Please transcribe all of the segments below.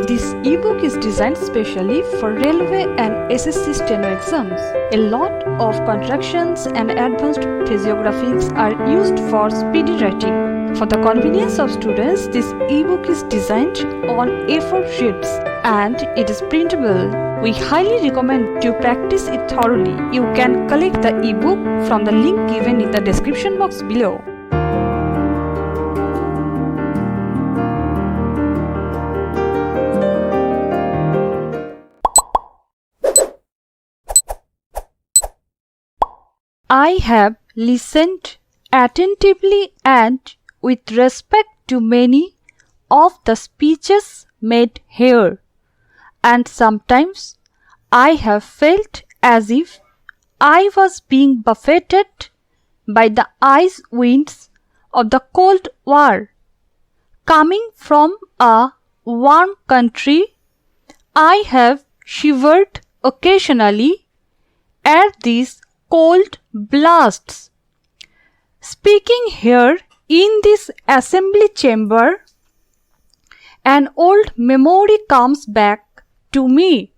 This ebook is designed specially for railway and SSC Steno exams. A lot of contractions and advanced physiographics are used for speedy writing. For the convenience of students, this ebook is designed on A4 sheets and it is printable. We highly recommend you practice it thoroughly. You can collect the ebook from the link given in the description box below. I have listened attentively and with respect to many of the speeches made here, and sometimes I have felt as if I was being buffeted by the ice winds of the Cold War. Coming from a warm country, I have shivered occasionally at these cold blasts. Speaking here in this assembly chamber, an old memory comes back to me.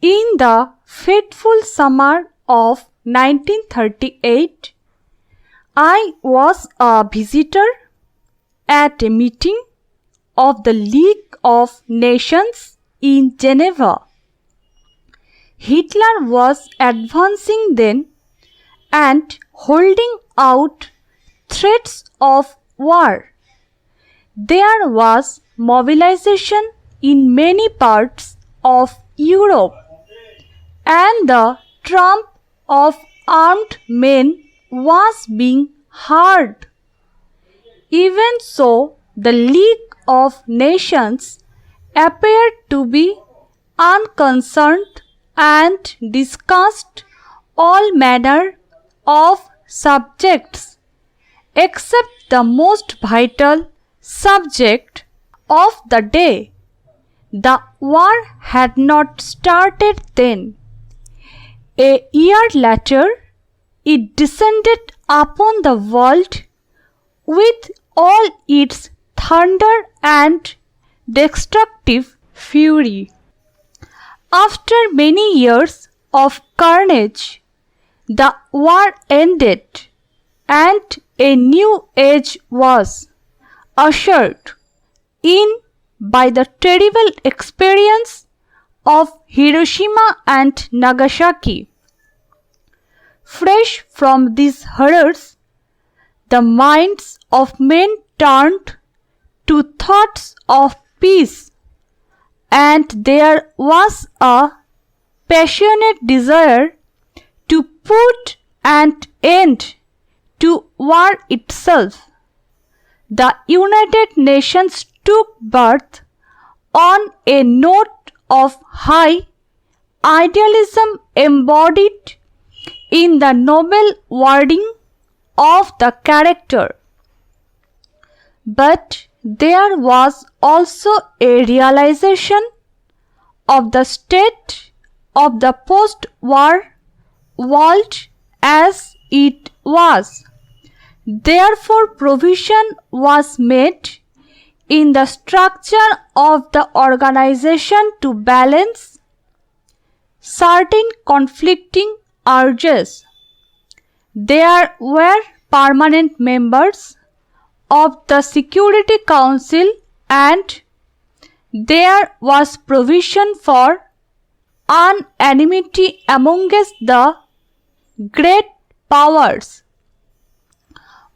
In the fateful summer of 1938, I was a visitor at a meeting of the League of Nations in Geneva. Hitler was advancing then and holding out threats of war. There was mobilization in many parts of Europe, and the tramp of armed men was being heard. Even so, the League of Nations appeared to be unconcerned and discussed all manner of subjects except the most vital subject of the day. The war had not started then. A year later, it descended upon the world with all its thunder and destructive fury. After many years of carnage, the war ended and a new age was ushered in by the terrible experience of Hiroshima and Nagasaki. Fresh from these horrors, the minds of men turned to thoughts of peace, and there was a passionate desire to put an end to war itself. The United Nations took birth on a note of high idealism embodied in the noble wording of the character. But there was also a realization of the state of the post-war world as it was. Therefore, provision was made in the structure of the organization to balance certain conflicting urges. There were permanent members of the Security Council, and there was provision for unanimity amongst the great powers.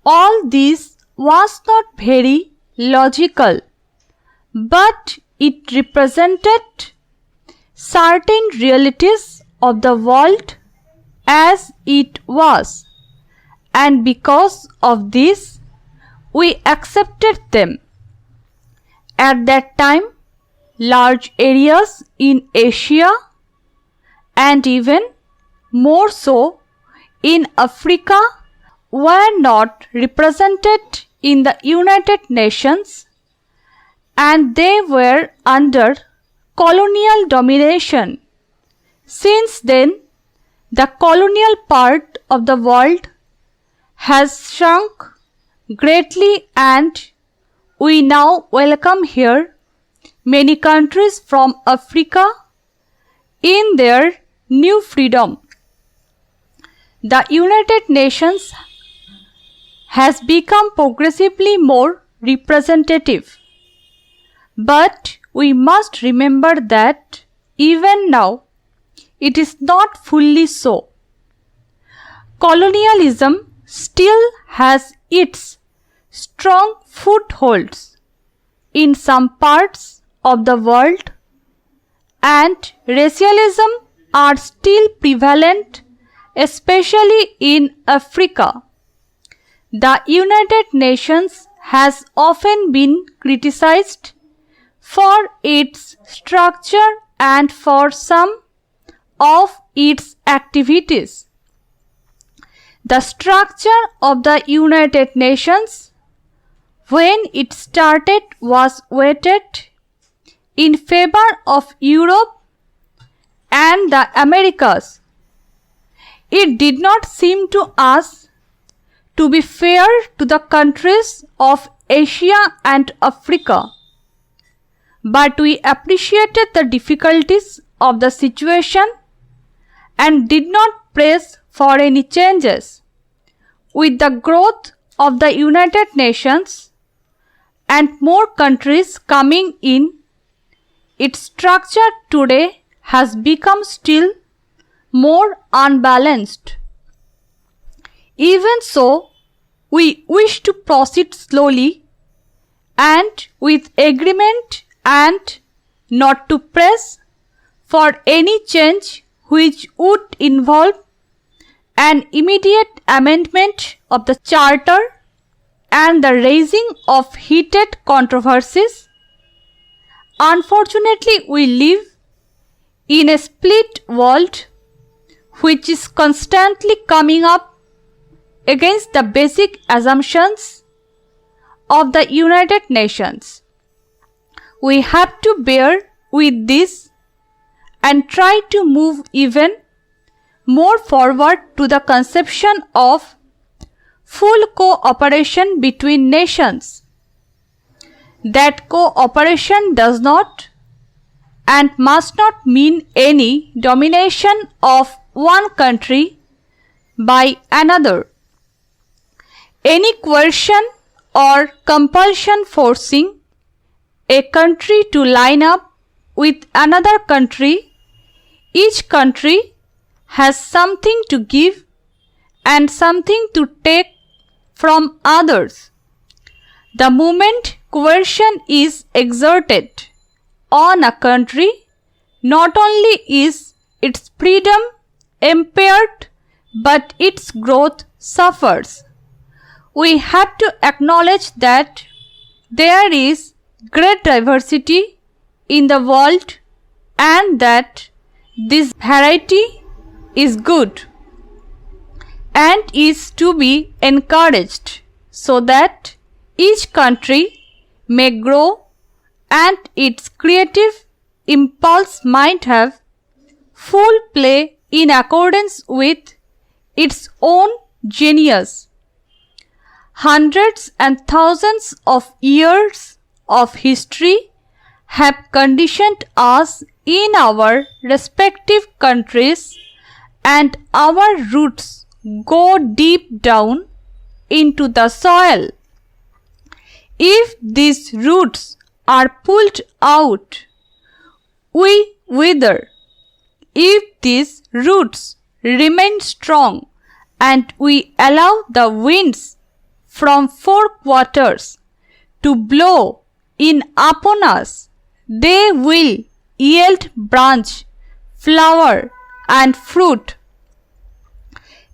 All this was not very logical, but it represented certain realities of the world as it was, and because of this, we accepted them. At that time, large areas in Asia and even more so in Africa were not represented in the United Nations, and they were under colonial domination. Since then, the colonial part of the world has shrunk greatly, and we now welcome here many countries from Africa in their new freedom. The United Nations has become progressively more representative. But we must remember that even now it is not fully so. Colonialism still has its strong footholds in some parts of the world, and racialism are still prevalent, especially in Africa. The United Nations has often been criticized for its structure and for some of its activities. The structure of the United Nations, when it started, was weighted in favor of Europe and the Americas. It did not seem to us to be fair to the countries of Asia and Africa. But we appreciated the difficulties of the situation and did not press for any changes. With the growth of the United Nations and more countries coming in, its structure today has become still more unbalanced. Even so, we wish to proceed slowly and with agreement and not to press for any change which would involve an immediate amendment of the Charter and the raising of heated controversies. Unfortunately, we live in a split world which is constantly coming up against the basic assumptions of the United Nations. We have to bear with this and try to move even more forward to the conception of full cooperation between nations. That cooperation does not and must not mean any domination of one country by another. Any coercion or compulsion forcing a country to line up with another country, each country has something to give and something to take from others. The moment coercion is exerted on a country, not only is its freedom impaired, but its growth suffers. We have to acknowledge that there is great diversity in the world and that this variety is good and is to be encouraged so that each country may grow and its creative impulse might have full play in accordance with its own genius. Hundreds and thousands of years of history have conditioned us in our respective countries, and our roots go deep down into the soil. If these roots are pulled out, we wither. If these roots remain strong and we allow the winds from four quarters to blow in upon us, they will yield branch, flower, and fruit.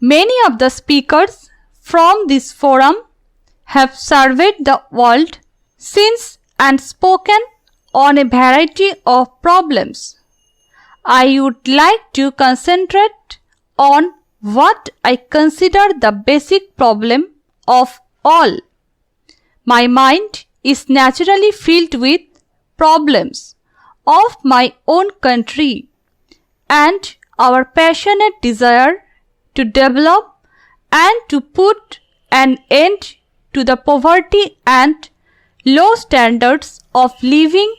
Many of the speakers from this forum have surveyed the world since and spoken on a variety of problems. I would like to concentrate on what I consider the basic problem of all. My mind is naturally filled with problems of my own country and our passionate desire to develop and to put an end to the poverty and low standards of living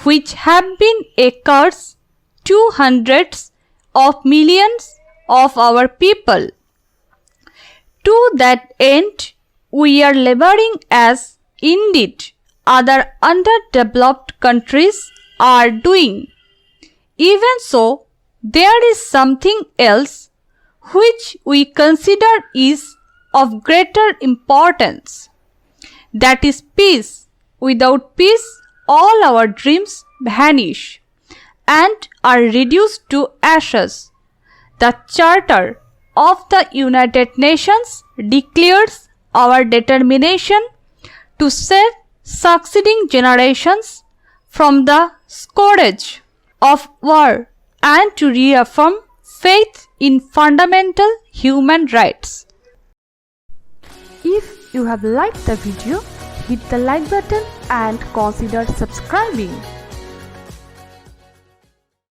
which have been a curse to hundreds of millions of our people. To that end, we are laboring as indeed other underdeveloped countries are doing. Even so, there is something else which we consider is of greater importance. That is peace. Without peace, all our dreams vanish and are reduced to ashes. The Charter of the United Nations declares our determination to save succeeding generations from the scourge of war and to reaffirm faith in fundamental human rights. If you have liked the video, hit the like button and consider subscribing.